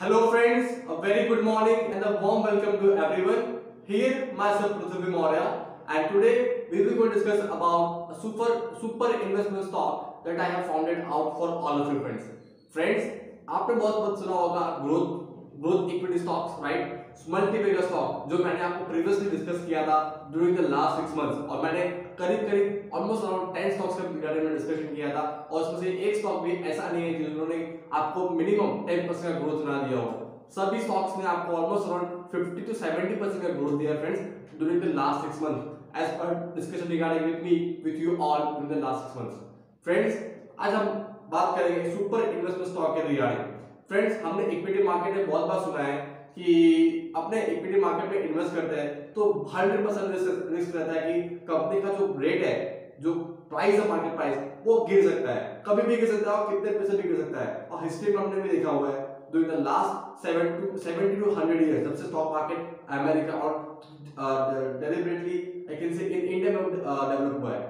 Hello friends, a very good morning and a warm welcome to everyone. Here myself Pruthvi Maurya, and today we will going to discuss about a super investment stock that I have founded out for all of you friends. Friends, आपने बहुत सुना होगा growth equity stocks, right? Multi bagger stock जो मैंने आपको previously discuss किया था during the last 6 months, और मैंने करीब ऑलमोस्ट अराउंड 10 स्टॉक्स के बारे में डिस्कशन किया था, और उसमें से एक स्टॉक भी ऐसा नहीं है जिन्होंने आपको मिनिमम 10% का ग्रोथ ना दिया हो। सभी स्टॉक्स ने आपको ऑलमोस्ट अराउंड 50 to 70% का ग्रोथ दिया friends during the last 6 months as per discussion regarding with me with you all during the last 6 months. Friends, आज हम बात करेंगे सुपर इन्वेस्टमेंट स्टॉक के रिगार्डिंग। फ्रेंड्स, हमने इक्विटी मार्केट में बहुत बार सुना है कि अपने इक्विटी मार्केट में इन्वेस्ट करते हैं तो 100% रिस्क रहता है कि कंपनी का जो रेट है, जो प्राइस है, मार्केट प्राइस, वो गिर सकता है, कभी भी गिर सकता है और कितने पैसे भी गिर सकता है। और हिस्ट्री में हमने भी देखा हुआ है during the last 70 to 100 years, जब से स्टॉक मार्केट अमेरिका और डेलिबरेटली आई कैन से इन इंडिया में डेवलप हुआ है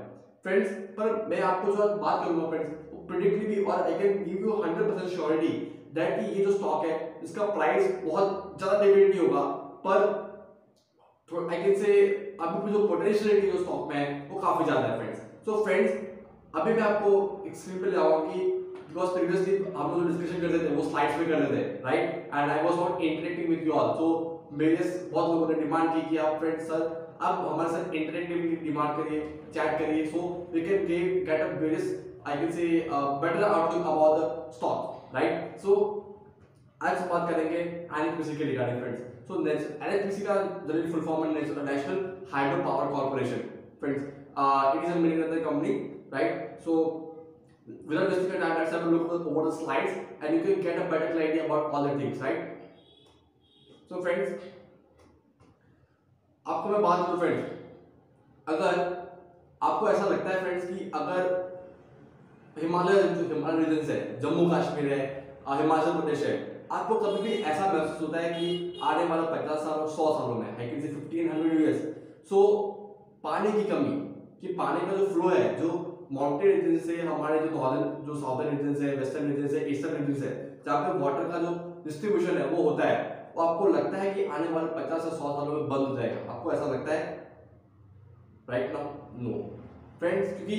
फ्रेंड्स। पर मैं आपको जो बात करूंगा फ्रेंड्स, प्रेडिक्टिवली और I can give you 100% surety that कि ये जो स्टॉक है इसका प्राइस बहुत ज्यादा डिविडेंड नहीं होगा, पर आई कैन से अभी जो पोटेंशियलिटी जो स्टॉक में है वो काफी ज्यादा है फ्रेंड्स। सो फ्रेंड्स, अभी मैं आपको एक स्क्रीन पे ले आऊंगा कि बिकॉज प्रीवियसली हम लोग जो डिस्कशन करते थे वो स्लाइड्स पे कर रहे थे, right? And I was not interacting with you all, so मेरे बहुत लोगों ने डिमांड की कि आप फ्रेंड्स सर अब हमारे साथ इंटरेक्टिवली डिमांड करिए, चैट करिए, so we can get a various I can say better outlook about the stock, right? So आज हम बात करेंगे एनएचपीसी के रिगार्डिंग फ्रेंड्स। सो एनएचपीसी का जनरल फुल फॉर्म है national hydro power corporation friends. It is a million company, right? So without wasting time, let's have a look over the slides and you can get a better idea about all the things, right? So friends, आपको मैं बात करूं friends, अगर आपको ऐसा लगता है friends कि अगर हिमालय रीजन है, जम्मू कश्मीर है, हिमाचल प्रदेश है, आपको कभी भी ऐसा महसूस होता है कि आने वाला 50 साल और 100 सालों में आई कैन से 1500 इयर्स, सो पानी की कमी, कि पानी का जो फ्लो है, जो माउंटेन रीजन से हमारे जो नॉर्दर्न, जो साउदर्न रीजन से, वेस्टर्न रीजन से, ईस्टर्न रीजन से, जहाँ पे वाटर का जो डिस्ट्रीब्यूशन है वो होता है, वो आपको लगता है कि आने वाले 50 से 100 सालों में बंद हो जाएगा? आपको ऐसा लगता है राइट नाउ? नो फ्रेंड्स, क्योंकि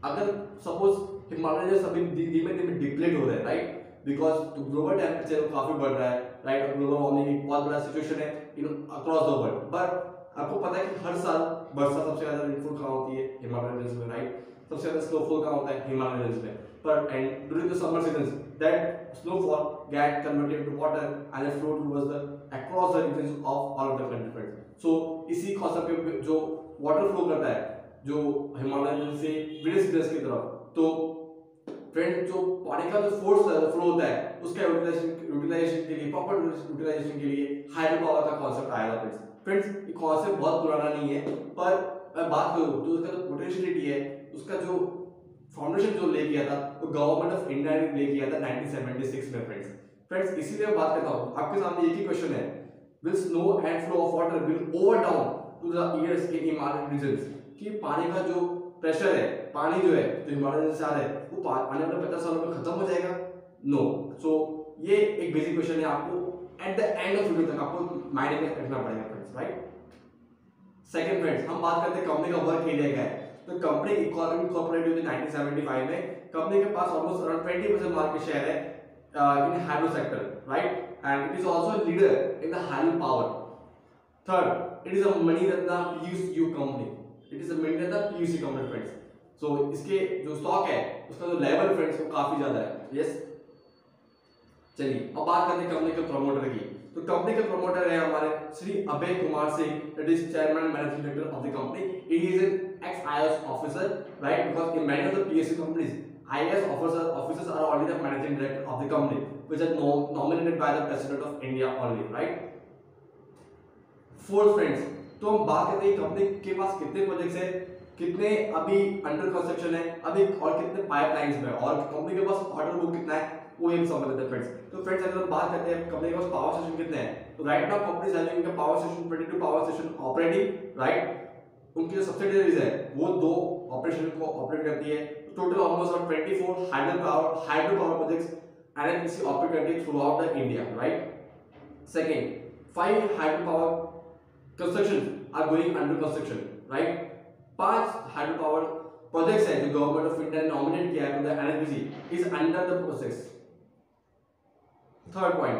अगर सपोज हिमालय अभी धीमे धीमे डिप्लीट हो रहे हैं, राइट? बिकॉज ग्लोबल टेम्परेचर काफी बढ़ रहा है, राइट? और ग्लोबल वार्मिंग एक बहुत बड़ा सिचुएशन है अक्रॉस द वर्ल्ड। बट आपको पता है कि हर साल बरसात सबसे ज्यादा रेनफॉल कहाँ होती है? हिमालय रीजन में, राइट? सबसे ज्यादा स्नोफॉल कहाँ होता है? हिमालय रीजन में। पर and during the summer seasons that snowfall get converted to water and it flow towards the across the regions of all of the country friends. So इसी कॉन्सेप्ट पे जो वाटर फ्लो करता है जो हिमालय रीजन से various regions की तरफ, तो फ्रेंड जो पानी का जो फोर्स फ्लो होता है उसका यूटिलाइजेशन के लिए, प्रॉपर यूटिलाइजेशन के लिए हाइड्रो पावर का कॉन्सेप्ट आया था फ्रेंड्स। फ्रेंड्स, ये कॉन्सेप्ट बहुत पुराना नहीं है, पर मैं बात करूं तो उसका जो पोटेंशियलिटी है, उसका जो फाउंडेशन जो ले किया था वो गवर्नमेंट ऑफ इंडिया ने ले किया था 1976 में फ्रेंड्स। फ्रेंड्स, इसीलिए मैं बात करता हूं, आपके सामने एक ही क्वेश्चन है, will snow and flow of water will over down to the years in Himalayan regions, कि पानी का जो प्रेशर है, पानी जो है जो हिमालय रीजन से आ रहा है वो आने वाले 50 सालों में खत्म हो जाएगा? नो। सो ये एक बेसिक क्वेश्चन है, आपको at the end of video तक आपको माइंड में रखना पड़ेगा फ्रेंड्स, राइट? सेकंड फ्रेंड्स, हम बात करते हैं कंपनी का वर्क एरिया क्या है। तो कंपनी इनकॉर्पोरेट हुई थी 1975 में। कंपनी के पास ऑलमोस्ट अराउंड 20% मार्केट शेयर है in hydro sector, right? And it is also leader in the hydro power. Third, it is a Miniratna PSU company, it is a Miniratna PSU company friends. So इसके जो stock है उसका जो level friends वो काफी ज्यादा है। Yes, चलिए अब बात करते हैं कंपनी के प्रमोटर की। तो कंपनी के प्रमोटर है हमारे Shri Abhay Kumar Singh, that is chairman managing director of the company. He is an ex IAS officer, right? Because in many of the PSU companies, IAS officers are already the managing director of the company, which are nominated by the president of India only, right? Fourth friends, तो हम बात करते हैं company के पास कितने projects है, कितने अभी अंडर कंस्ट्रक्शन है, अभी और कितने पाइपलाइंस में, और कंपनी के पास ऑर्डर बुक कितना है, वो ये समझ लेते हैं फ्रेंड्स। तो फ्रेंड्स, अगर हम बात करते हैं कंपनी के पास पावर स्टेशन कितने हैं, तो right now company is having the power station 22 power station operating, right? उनकी जो सब्सिडियरीज है वो 2 ऑपरेशन को ऑपरेट करती है। Total almost 24 hydro power projects NHPC operate currently throughout the India, right? Second, 5 hydropower constructions are going under construction, right? 5 hydropower projects है जो government of India ने नॉमिनेट किया है to the NHPC is under the process. Third point,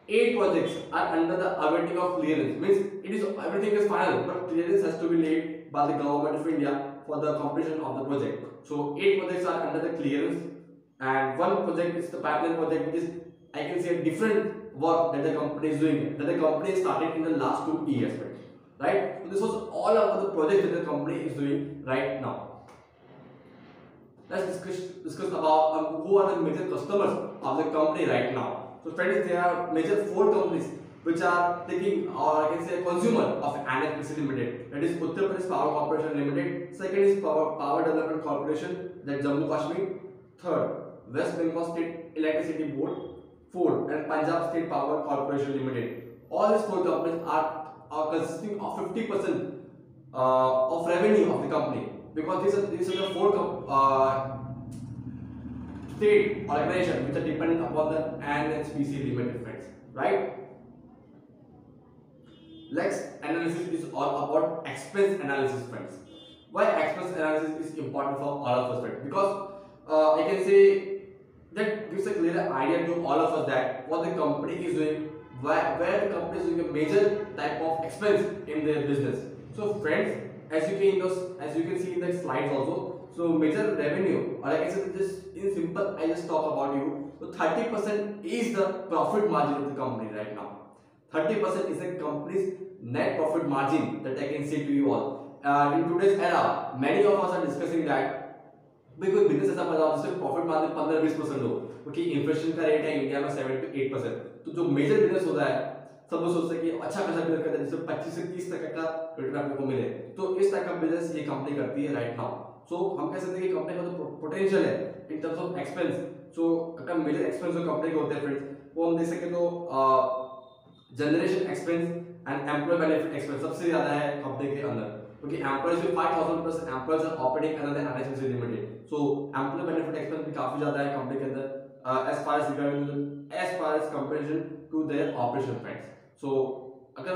8 projects are under the awaiting of clearance. Means it is everything is final, but clearance has to be laid by the government of India for the completion of the project. So 8 projects are under the clearance, and one project is the pipeline project, which is I can say a different work that the company is doing, that the company started in the last 2 years, right? So this was all about the project that the company is doing right now. Let's discuss about who are the major customers of the company right now. So friends, there are major 4 companies which are taking, or I can say, consumer of NHPC Limited. That is Uttar Pradesh Power Corporation Limited. Second is Power Development Corporation, that Jammu Kashmir. Third, West Bengal State Electricity Board. Fourth, and Punjab State Power Corporation Limited. All these 4 companies are consisting of 50% of revenue of the company, because these are the 4 state organizations which are dependent upon the NHPC Limited, friends, right? Next analysis is all about expense analysis, friends. Why expense analysis is important for all of us, friends? Because I can say that gives a clear idea to all of us that what the company is doing, where the company is doing a major type of expense in their business. So friends, as you can see in the slides also, so major revenue, or I can say just in simple, I just talk about you. So 30% is the profit margin of the company right now. 30% is the company's net profit margin that I can say to you all. In today's era, many of us are discussing that भाई कोई business ऐसा बताओ जिसमें profit margin 15-20% हो, क्योंकि inflation का rate है India में 7 to 8%. तो जो मेजर बिजनेस होता है सब लोग सोचते हैं कि अच्छा खासा बिजनेस करते हैं जिसमें 25 से 30% का रिटर्न आपको मिले. तो इस टाइप का बिजनेस ये कंपनी करती है राइट नाउ. सो हम कह सकते हैं कि कंपनी का जो पोटेंशियल है इन टर्म्स ऑफ एक्सपेंस, सो अगर मेजर एक्सपेंस जो कंपनी के होते हैं फ्रेंड्स, वो हम देख सकते तो generation expense and employ benefit expense सबसे ज्यादा है कंपनी के अंदर, क्योंकि एम्प्लॉयज भी 5000 plus employees are operating under the NHPC limited. So employee benefit expense भी काफी ज्यादा है कंपनी के अंदर as far as comparison to their operation, friends. So अगर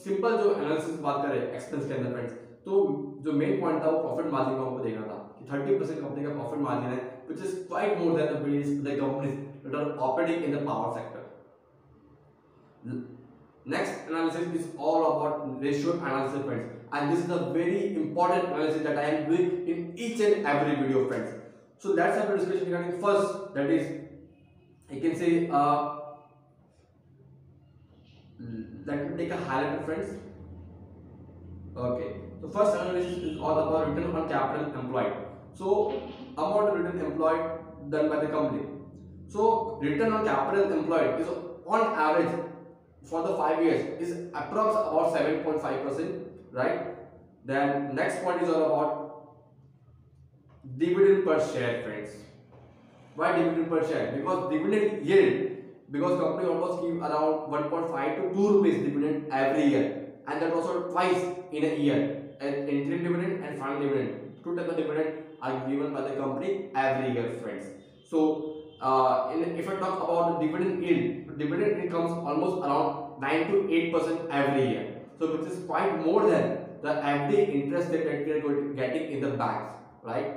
सिंपल जो एनालिसिस बात करें एक्सपेंस के अंदर, फ्रेंड्स, तो जो मेन पॉइंट था वो प्रॉफिट मार्जिन का हमको देखना था कि 30% कंपनी का प्रॉफिट मार्जिन है, which is quite more than the companies that are operating in the power sector. Next analysis is all about ratio analysis, friends, and this is a very important analysis that I am doing in each and every video, friends. So let's have a discussion regarding first, that is I can say let me take a highlighter, friends. Okay, so first analysis is all about return on capital employed. So amount of return employed done by the company. So return on capital employed is on average for the 5 years is approx about 7.5%, right? Then next point is all about dividend per share, friends. Why dividend per share? Because dividend yield, because company almost give around 1.5 to 2 rupees dividend every year, and that also twice in a year, and interim dividend and final dividend. 2 types of dividend are given by the company every year, friends. So if I talk about the dividend yield comes almost around 9 to 8% every year. So which is quite more than the FD interest that we are getting in the banks, right?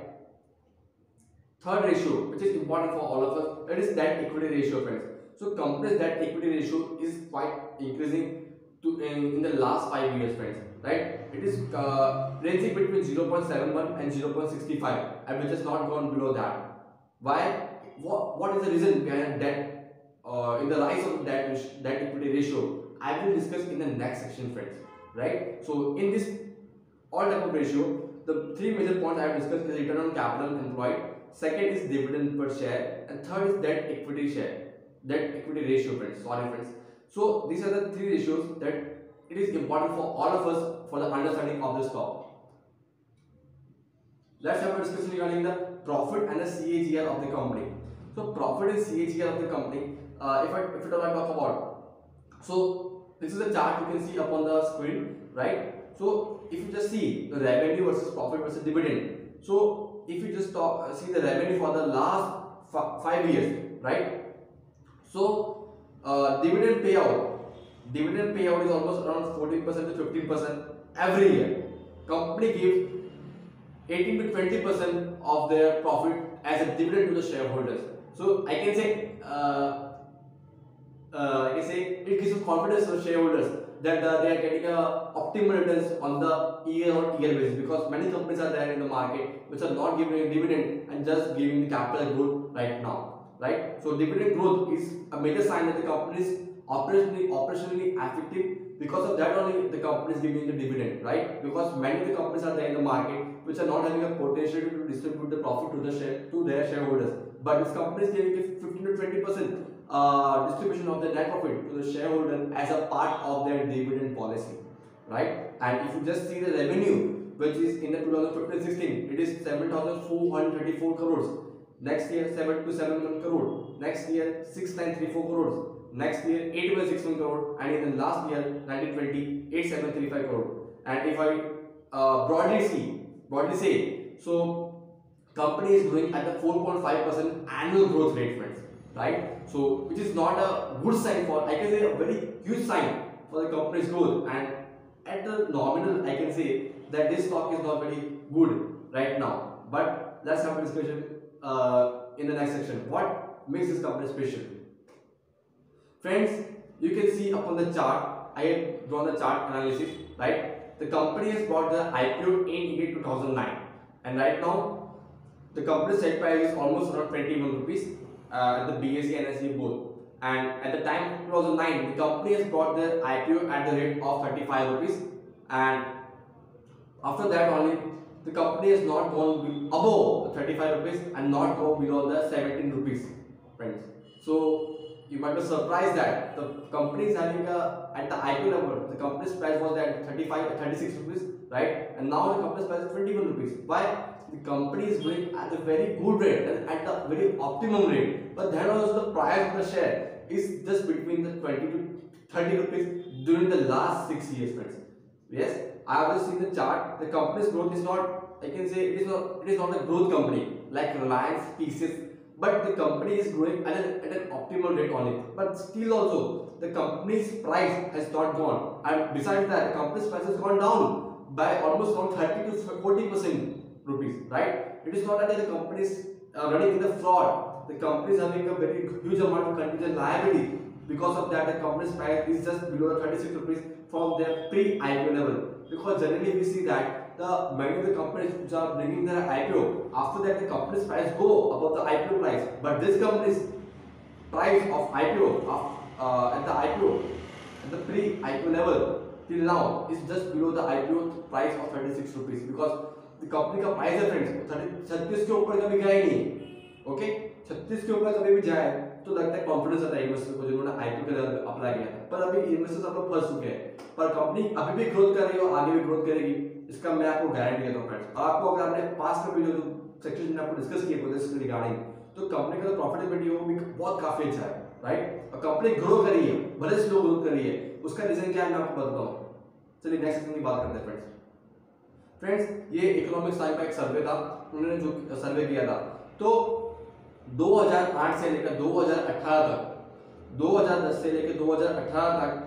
Third ratio, which is important for all of us, that is debt equity ratio, friends. So company's debt equity ratio is quite increasing in the last 5 years, friends, right? It is ranging between 0.71 and 0.65, and which has not gone below that. Why? What is the reason behind debt in the rise of debt equity ratio? I will discuss in the next section, friends, right? So in this all type of ratio, the 3 major points I have discussed is return on capital employed, second is dividend per share, and third is debt equity ratio, friends. Sorry, friends. So these are the 3 ratios that it is important for all of us for the understanding of this topic. Let's have a discussion regarding the profit and the CAGR of the company. So profit and CAGR of the company, if I talk about, so this is a chart you can see up on the screen, right? So if you just see the revenue versus profit versus dividend, so if you just see the revenue for the last 5 years, right? So dividend payout is almost around 14% to 15% every year. Company gives 18 to 20% of their profit as a dividend to the shareholders. So I can say it gives confidence to the shareholders that they are getting a optimal returns on the year-on-year basis, because many companies are there in the market which are not giving a dividend and just giving the capital growth right now, right? So dividend growth is a major sign that the company is operationally effective. Because of that only the company is giving the dividend, right? Because many of the companies are there in the market which are not having a potential to distribute the profit to their shareholders, but this company is giving 15 to 20% distribution of the net profit to the shareholder as a part of their dividend policy, right? And if you just see the revenue, which is in the 2015-16, it is 7,434 crores. Next year 7,271 crore. Next year 6,934 crores. Next year 8,161 crore, and in the last year 1920 8,735 crore. And if I broadly say, so company is growing at the 4.5% annual growth rate, friends, right? So which is not a good sign for, I can say, a very huge sign for the company's growth. And at the nominal, I can say that this stock is not very good right now. But let's have a discussion in the next section. What makes this company special? Friends, you can see upon the chart, I have drawn the chart analysis, right? The company has got the IPO in year 2009, and right now the company's share price is almost around 21 rupees at the BSE and NSE both. And at the time of 2009, the company has got the IPO at the rate of 35 rupees, and after that only the company has not gone above 35 rupees and not go below the 17 rupees, friends. So you might be surprised that the company is having at the IPO level, the company's price was at 36 rupees, right? And now the company's price is 21 rupees. Why? The company is growing at a very good rate and at the very optimum rate. But then also the price of the share is just between the 20 to 30 rupees during the last 6 years, friends. Yes, I have just seen the chart. The company's growth is not, I can say, it is not a growth company like Reliance, Pieces. But the company is growing at an optimal rate only. But still also, the company's price has not gone. And besides that, the company's price has gone down by almost around 30 to 40% rupees, right? It is not that the company is running in the fraud. The company is having a very huge amount of contingent liability. Because of that, the company's price is just below the 36 rupees from their pre-IPO level. Because generally we see that many of the companies which are bringing their IPO, after that the company's price go above the IPO price. But this company's price of IPO at the IPO at the pre-IPO level till now is just below the IPO price of 36 rupees, because the company का price है friends 36 के ऊपर कभी गया ही नहीं. Okay, 36 के ऊपर कभी भी जाए तो लगता है कॉन्फिडेंस आता है इन्वेस्टर को जिन्होंने आईपीओ के लेवल पे अप्लाई किया था. पर अभी इन्वेस्टर्स सब लोग फंस चुके हैं. पर कंपनी अभी भी ग्रोथ कर रही है और आगे भी ग्रोथ करेगी, इसका मैं आपको गारंटी देता हूं फ्रेंड्स. आपको अगर आपने पास्ट में भी जो सेक्शन में आपको डिस्कस किए प्रोजेक्ट्स के रिगार्डिंग, तो कंपनी का प्रॉफिटेबिलिटी वो भी बहुत काफी अच्छा है, राइट? और कंपनी ग्रो कर रही है, भले स्लो ग्रोथ कर रही है, उसका रीजन क्या है मैं आपको बताता हूं. चलिए नेक्स्ट सेक्शन की बात करते हैं फ्रेंड्स. ये इकोनॉमिक्स टाइम का एक सर्वे था, उन्होंने जो सर्वे किया था, तो 2008 से लेकर 2018 तक, 2010 से लेकर 2018 तक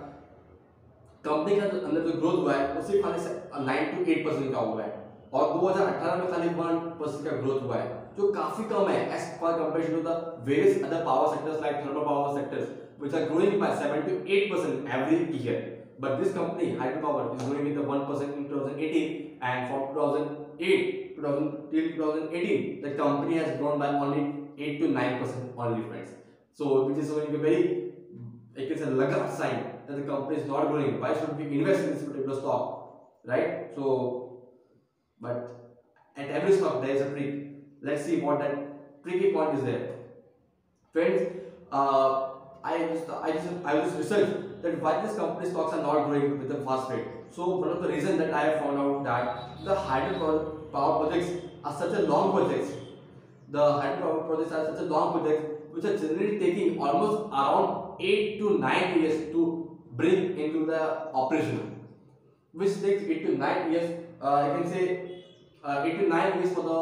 कंपनी का अंदर जो ग्रोथ हुआ है वो सिर्फ खाली 9 to 8% का हुआ है, और 2018 में खाली 1% का ग्रोथ हुआ है, जो काफी कम है as per compare to the various other power sectors like thermal power sectors which are growing by 7 to 8% every year. But this company, hydropower, is growing with the 1% in 2018, and from 2008 till 2018, the company has grown by only 8 to 9% only, friends. So which is showing a very, I can say, laggard sign that the company is not growing. Why should we invest in this particular stock, right? So, but at every stock there is a trick. Let's see what that tricky point is there, friends. I just researched that why this company stocks are not growing with the fast rate. So one of the reasons that I have found out that the hydropower projects are such a long projects. The hydropower projects are such a long projects which are generally taking almost around 8 to 9 years to bring into the operation, which takes 8 to 9 years. I can say 8 to 9 years for the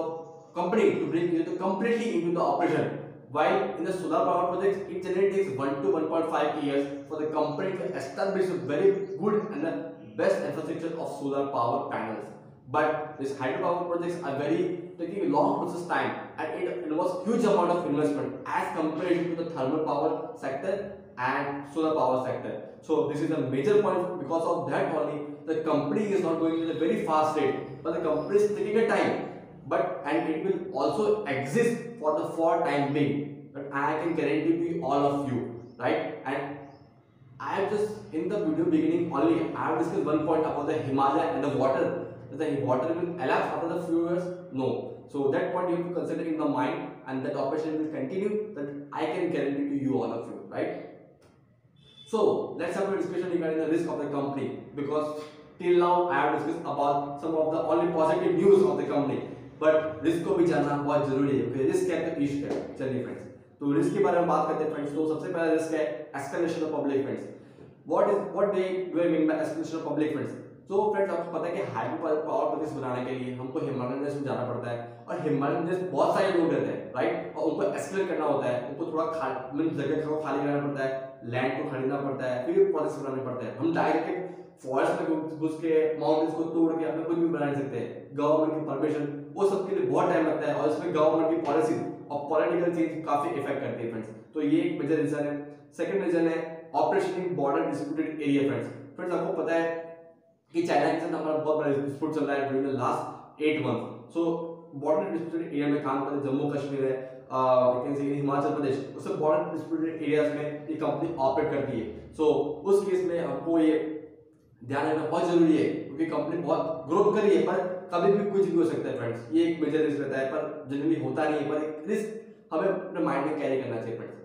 company to bring it completely into the operation. While in the solar power projects, it generally takes 1 to 1.5 years for the company to establish a very good and the best infrastructure of solar power panels. But these hydropower projects are very taking a long process time, and it involves huge amount of investment as compared to the thermal power sector and solar power sector. So this is a major point. Because of that only, the company is not going at a very fast rate, but the company is taking a time. But and it will also exist for time being. But I can guarantee to you, all of you, right? And I have just in the video beginning only I have discussed one point about the Himalaya and the water. That the water will elapse after the few years? No. So that point you have to consider in the mind, and that operation will continue. That I can guarantee to you, all of you, right? So let's have a discussion regarding the risk of the company, because till now I have discussed about some of the only positive news of the company, but risk को भी जानना बहुत जरूरी है. Okay, risk क्या है, इश्क है. चलिए फ्रेंड्स, तो रिस्क के बारे में बात करते हैं फ्रेंड्स. तो सबसे पहला रिस्क है escalation of public funds. What do I mean by escalation of public funds? तो फ्रेंड्स आपको पता है कि हाइड्रो पावर प्रोजेक्ट्स बनाने के लिए हमको हिमालयन रेंज में जाना पड़ता है, और हिमालयन रेंज बहुत सारे लोग रहते हैं, राइट? और उनको एस्केलेट करना होता है, उनको थोड़ा जगह को खाली करना पड़ता है, लैंड को खरीदना पड़ता है, फिर प्रोजेक्ट्स बनाने पड़ते हैं. हम डायरेक्ट फॉरेस्ट में घुस के माउंटेन्स को तोड़ के अपने कुछ भी बना नहीं सकते. गवर्नमेंट की परमिशन, वो सब के लिए बहुत टाइम लगता है, और इसमें गवर्नमेंट की पॉलिसी और पॉलिटिकल चेंज काफी इफेक्ट करती है फ्रेंड्स. तो ये एक मेजर रीजन है. सेकंड रीजन है operation in border disputed area. Friends आपको पता है कि चाइना के साथ हमारा बहुत बड़ा डिस्प्यूट चल रहा है during the last 8 month. So border disputed area में काम करते जम्मू कश्मीर है, हिमाचल प्रदेश, उससे बॉर्डर डिस्प्यूटेड एरियाज में ये कंपनी ऑपरेट करती है. सो उस केस में आपको ये ध्यान रखना बहुत जरूरी है, क्योंकि कंपनी बहुत ग्रोथ कर रही है, पर कभी भी कुछ भी हो सकता है फ्रेंड्स. ये एक मेजर रिस्क रहता है, पर जनरली होता नहीं है, पर एक रिस्क हमें अपने माइंड में कैरी करना चाहिए friends.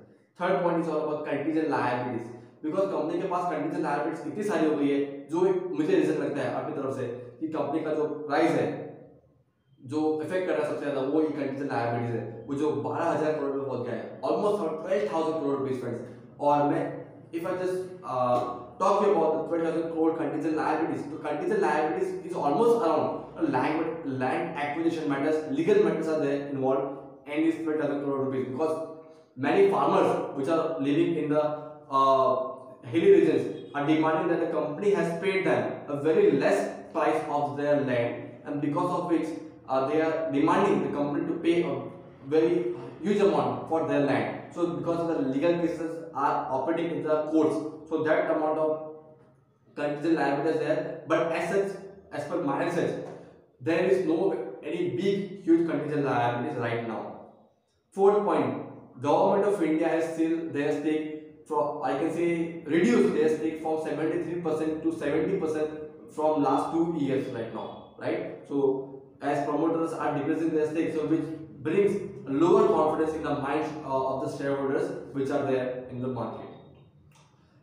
Third point is all about contingent liabilities. Because company के पास कंटीजेंट लायबिलिटीज इतनी सारी हो गई है, जो एक मुझे रीजन लगता है अपनी तरफ से कि कंपनी का जो प्राइस है, जो इफेक्ट कर रहा है सबसे ज्यादा, वो ये कंटीजेंट लायबिलिटीज है, वो जो 12,000 करोड़ में पहुंच गया है, ऑलमोस्ट 12,000 करोड़ रुपीस फ्रेंड्स. और मैं if I just talk about the 12,000 crore contingent liabilities. So contingent liabilities is almost around land acquisition matters, legal matters are there involved in this 12,000 crore rupees, because many farmers which are living in the hilly regions are demanding that the company has paid them a very less price of their land, and because of which they are demanding the company to pay a very huge amount for their land. So because the legal cases are operating in the courts, so that amount of contingent liability is there. But as such, as per my research, there is no any big huge contingent liabilities right now. Fourth point, government of India has still their stake from, I can say, reduced their stake from 73% to 70% from last 2 years right now, right? So as promoters are decreasing their stake, so which brings lower confidence in the minds of the shareholders which are there in the market.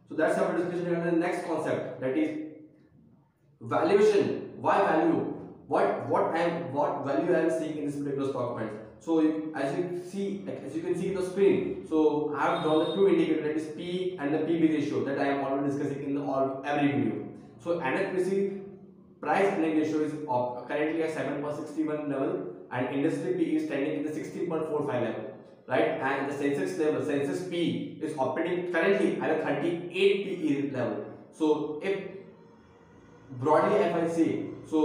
So that's our discussion on the next concept, that is valuation. Why value? What value I am seeing in this particular stock price? So as you can see in the screen, so I have drawn the two indicators, that is P and the PB ratio, that I am already discussing in every video. So NHPC price earning ratio is currently at 7.61 level, and industry P is standing in the 16.45 level, right? And the Sensex level, Sensex P is operating currently at a 38 PE level. So if broadly if I say, so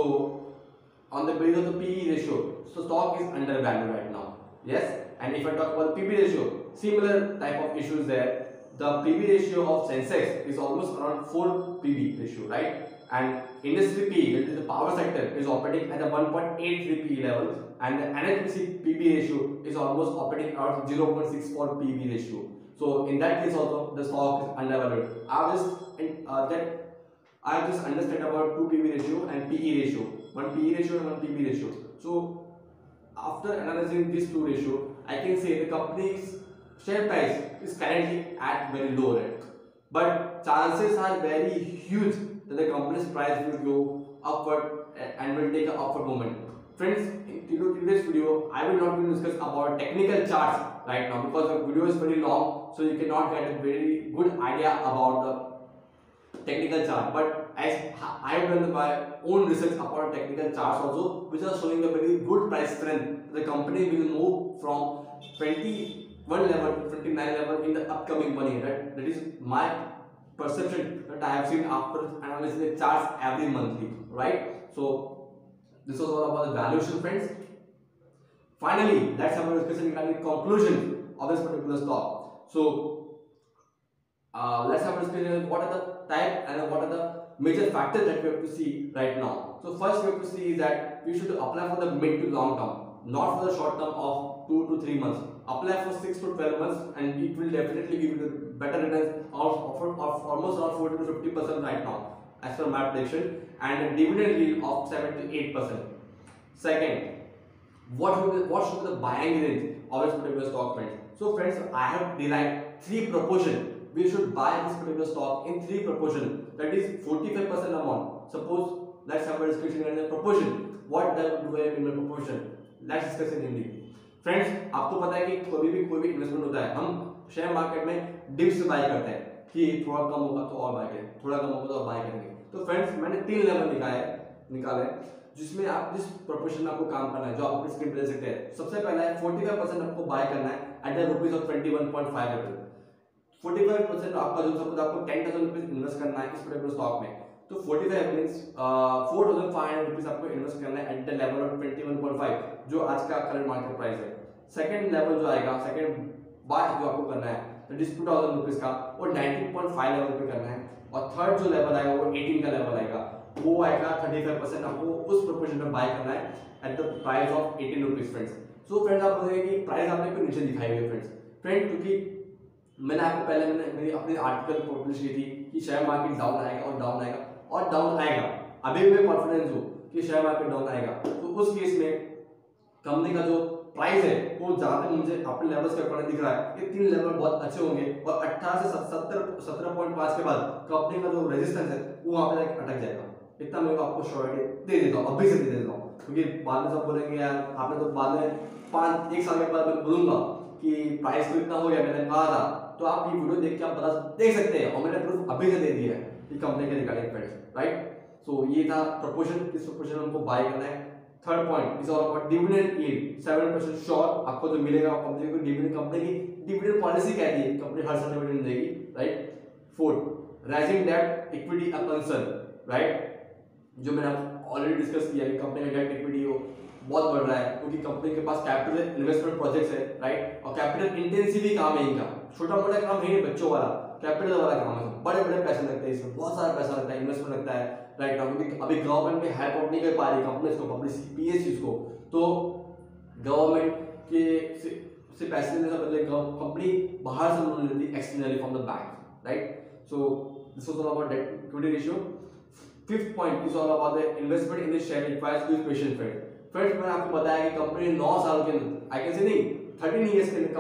on the basis of the PE ratio, so stock is undervalued right now, yes. And if I talk about the PB ratio, similar type of issues there. The PB ratio of Sensex is almost around 4 PB ratio, right? And industry P, that is the power sector, is operating at a 1.83 PE level, and the NHPC PB ratio is almost operating around 0.64 PB ratio. So in that case also the stock is undervalued. I just understand about 2 PB ratio and PE ratio, 1 PE ratio and 1 PB ratio. So after analyzing these two ratio, I can say the company's share price is currently at very low rate, but chances are very huge that the company's price will go upward and will take an upward moment. Friends, in today's video, I will not discuss about technical charts right now, because the video is very long, so you cannot get a very good idea about the technical chart. But as I have done my own research about technical charts also, which are showing a very good price trend, the company will move from 20 21 level, 29 level in the upcoming 1 year. That is my perception that I have seen after analyzing the charts every monthly, right? So this was all about the valuation, friends. Finally, let's have a discussion regarding the conclusion of this particular stock. So let's have a discussion what are the type and what are the major factors that we have to see right now. So first we have to see is that we should apply for the mid to long term, not for the short term of 2 to 3 months. Apply for 6 to 12 months and it will definitely give you better returns of almost around 40 to 50% right now as per my prediction, and a dividend yield of 7 to 8%. Second, what should be the buying range of this particular stock, friends? So friends, I have derived 3 proportion. We should buy this particular stock in 3 proportion, that is 45% amount. Suppose let's have a discussion on the proportion. What do I mean by proportion? Let's discuss in Hindi. Friends, आपको पता है कि कोई भी investment होता है, हम share market में डिप्स बाय करते हैं कि थोड़ा कम होगा तो और बाय करें, थोड़ा कम होगा तो और बाय करेंगे. तो फ्रेंड्स, मैंने 3 लेवल निकाले जिसमें आप जिस प्रोपोर्शन में आपको काम करना है, जो आप अपनी स्क्रीन पे देख सकते हैं. सबसे पहला है 45% आपको बाय करना है at the rupees of 21.5 level. 45% आपका जो सपोज आपको 10,000 रुपीज इन्वेस्ट करना है इस पर्टिकुलर स्टॉक में, तो 45 मींस 4,500 रुपीज आपको इन्वेस्ट करना है एट द लेवल ऑफ 21.5 जो आज का करंट मार्केट प्राइस है. सेकंड लेवल जो आएगा, सेकंड बाय जो आपको करना है दैट इज 2,000 रुपीज का, वो 19.5 लेवल पे करना है. और थर्ड जो लेवल आएगा वो 18 का लेवल आएगा, वो आएगा 35% आपको उस प्रोपोर्शन में बाय करना है at the price of 18 rupees. Friends, so friends, आप बोलेंगे कि प्राइस आपने क्यों नीचे दिखाई हुई है फ्रेंड्स, क्योंकि मैंने आपको पहले मेरी अपनी आर्टिकल पब्लिश की थी कि शेयर मार्केट डाउन आएगा और डाउन आएगा और डाउन आएगा. अभी भी कॉन्फिडेंस हो कि शेयर मार्केट डाउन आएगा, तो उस केस में कंपनी का जो प्राइस है वो जहां तक मुझे अपने लेवल्स के अकॉर्डिंग दिख रहा है, ये 3 लेवल बहुत अच्छे होंगे और 18 से 17.5 के बाद कंपनी का जो रेजिस्टेंस है वो वहां पे जाके अटक जाएगा. इतना मैं आपको श्योरिटी दे देता हूँ, अभी से दे देता हूँ, क्योंकि बाद में सब बोलेंगे यार आपने तो बाद में 1 साल के बाद मैं बोलूंगा कि प्राइस तो इतना हो गया, मैंने कहा था. तो आप ये वीडियो देख के आप देख सकते हैं और मैंने प्रूफ अभी से दे दिया है कि कंपनी के रिगार्डिंग, फ्रेंड्स, राइट. सो ये था प्रोपोर्शन, किस प्रोपोर्शन हमको बाय करना है. Third point is all about dividend yield. 7% sure आपको जो मिलेगा कंपनी को डिविडेंड, कंपनी की डिविडेंड पॉलिसी कहती है कंपनी हर साल डिविडेंड देगी, right. Fourth, rising debt equity a concern, right, जो मैंने ऑलरेडी डिस्कस किया कि कंपनी का डेट इक्विटी बहुत बढ़ रहा है क्योंकि कंपनी के पास कैपिटल इन्वेस्टमेंट प्रोजेक्ट्स है, राइट. और कैपिटल इंटेंसिव काम है इनका, छोटा मोटा काम है नहीं, बच्चों वाला कैपिटल वाला काम है. बड़े बड़े पैसे लगते हैं इसमें, बहुत सारा पैसा लगता है, इन्वेस्टमेंट लगता है, राइट. क्योंकि अभी गवर्नमेंट में हेल्प नहीं कर पा रही कंपनीज को, पीएसयूज को, तो गवर्नमेंट के से पैसे लेने से पहले कंपनी बाहर से लोन लेती है externally from the bank, right. So this was all about debt equity ratio. Fifth point is all about the investment in the share requires good patience. Friends, मैंने आपको बताया कि कंपनी 9 साल के अंदर, आई कैन से नहीं 13 इयर्स के अंदर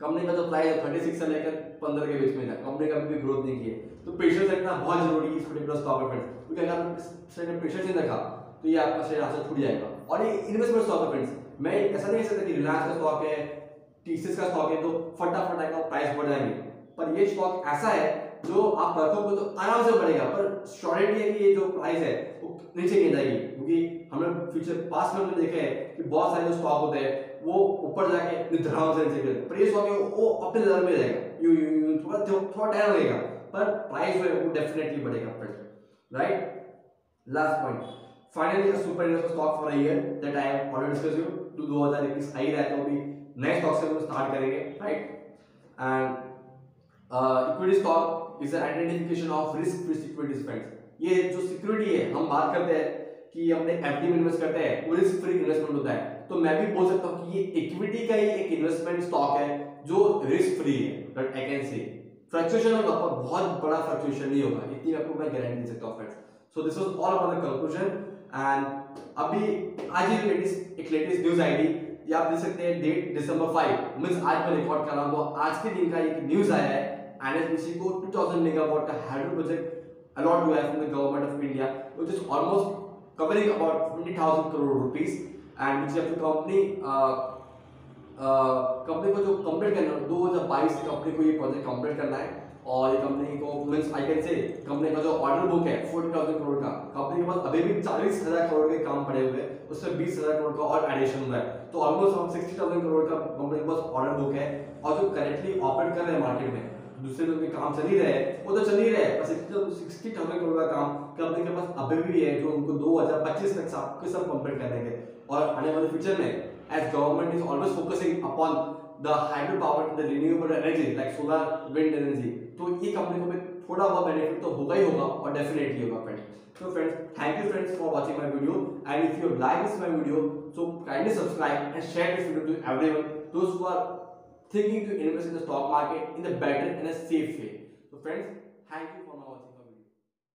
कंपनी का जो प्राइस है 36 से लेकर 15 के बीच में था, कंपनी का भी ग्रोथ नहीं की है. तो पेशेंस रखना बहुत जरूरी है इस पर्टिकुलर स्टॉक में, फ्रेंड्स, क्योंकि अगर आपने पेशेंस नहीं रखा तो ये आपका शेयर यहाँ से छूट जाएगा. और ये इन्वेस्टमेंट स्टॉक है फ्रेंड्स, मैं ऐसा नहीं कह सकता कि रिलायंस का स्टॉक है, टीसीएस का स्टॉक है तो फटाफट आएगा प्राइस बढ़ जाएंगे. पर ये स्टॉक ऐसा है जो आप रखोगे तो आराम से बढ़ेगा, पर श्योरिटी है कि ये जो प्राइस है वो नीचे गिर जाएगी, क्योंकि हमने फ्यूचर पास्ट में देखे है कि बहुत सारे जो स्टॉक होते हैं वो ऊपर जाके निधराम से नीचे गिरते हैं, पर ये स्टॉक है वो अपने लेवल में रहेगा, थोड़ा टाइम लगेगा, पर प्राइस जो है वो डेफिनेटली बढ़ेगा, right. Last point, finally a super investment stock for a year that I have already discussed you. 2021 आ ही रहा है तो अभी नए स्टॉक से हम स्टार्ट करेंगे, right. And equity stock is an identification of risk free securities. Friends, ये जो सिक्योरिटी है, हम बात करते हैं कि हमने एफडी में इन्वेस्ट करते हैं, वो रिस्क फ्री इन्वेस्टमेंट होता है, तो मैं भी बोल सकता हूं कि ये इक्विटी का ही एक इन्वेस्टमेंट स्टॉक है जो रिस्क फ्री है, बट आई कैन से फ्लक्चुएशन होगा पर बहुत बड़ा फ्लक्चुएशन नहीं होगा, इतनी आपको मैं गारंटी दे सकता हूं, friends. So this was all about the conclusion. And अभी आज ही लेटेस्ट न्यूज आई थी, ये आप देख सकते हैं, डेट December 5 मींस आज मैं रिकॉर्ड कर रहा हूं, तो आज के दिन का एक न्यूज आया है, एनएचपीसी को 2000 मेगावाट का हाइड्रो प्रोजेक्ट अलॉट हुआ है from the government of India, which is almost covering about 20,000 crore rupees, and which the company company को जो कंप्लीट करना है 2022 से कंपनी को ये प्रोजेक्ट कंप्लीट करना है और ये कंपनी को मींस आई कैन से कंपनी का जो ऑर्डर बुक है 40,000 करोड़ का, कंपनी के पास अभी भी 40,000 करोड़ के काम पड़े हुए हैं, उसमें 20,000 करोड़ का और एडिशन हुआ है, तो ऑलमोस्ट हम 60,000 करोड़ का कंपनी के पास ऑर्डर बुक है। और जो करेंटली ऑपरेट कर रहे हैं मार्केट में, दूसरे लोग के काम चल ही रहे हैं, वो तो चल ही रहे हैं, पर 60,000 करोड़ का काम कंपनी के पास अभी भी है, जो उनको 2025 तक सब कंप्लीट करने के और आने वाले फ्यूचर में as government is always focusing upon the hydro power the renewable energy like solar wind energy, तो ये कंपनी को भी थोड़ा बहुत बेनिफिट तो होगा ही होगा और डेफिनेटली होगा friends. So friends, thank you friends for watching my video, and if you have liked this my video, so kindly subscribe and share this video to everyone, those who are thinking to invest in the stock market in the better and a safe way. So friends, thank you for watching.